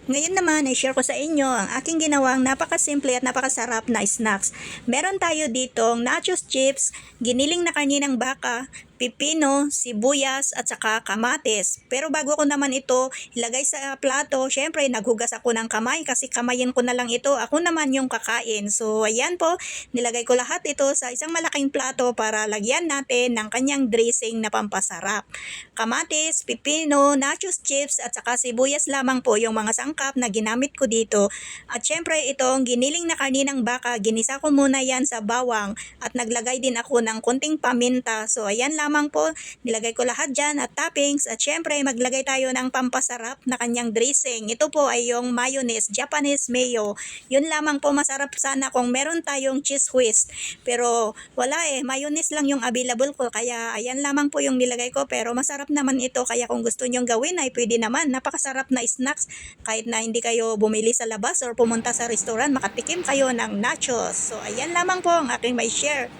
Ngayon naman ay share ko sa inyo ang aking ginawang napakasimple at napakasarap na snacks. Meron tayo ditong nachos chips, giniling na karni ng baka, pipino, sibuyas at saka kamatis. Pero bago ko naman ito ilagay sa plato, syempre naghugas ako ng kamay kasi kamayin ko na lang ito. Ako naman yung kakain. So ayan po, nilagay ko lahat ito sa isang malaking plato para lagyan natin ng kanyang dressing na pampasarap. Kamatis, pipino, nachos chips at saka sibuyas lamang po yung mga sangkap na ginamit ko dito. At syempre itong giniling na karni ng baka, ginisa ko muna yan sa bawang at naglagay din ako ng konting paminta. So ayan lamang po, nilagay ko lahat dyan at toppings at syempre maglagay tayo ng pampasarap na kanyang dressing. Ito po ay yung mayonnaise, Japanese mayo. Yun lamang po, masarap sana kung meron tayong cheese whiz. Pero wala mayonnaise lang yung available ko kaya ayan lamang po yung nilagay ko, pero masarap naman ito kaya kung gusto nyong gawin ay pwede naman. Napakasarap na snacks kahit na hindi kayo bumili sa labas or pumunta sa restaurant, makatikim kayo ng nachos. So ayan lamang po ang aking may share.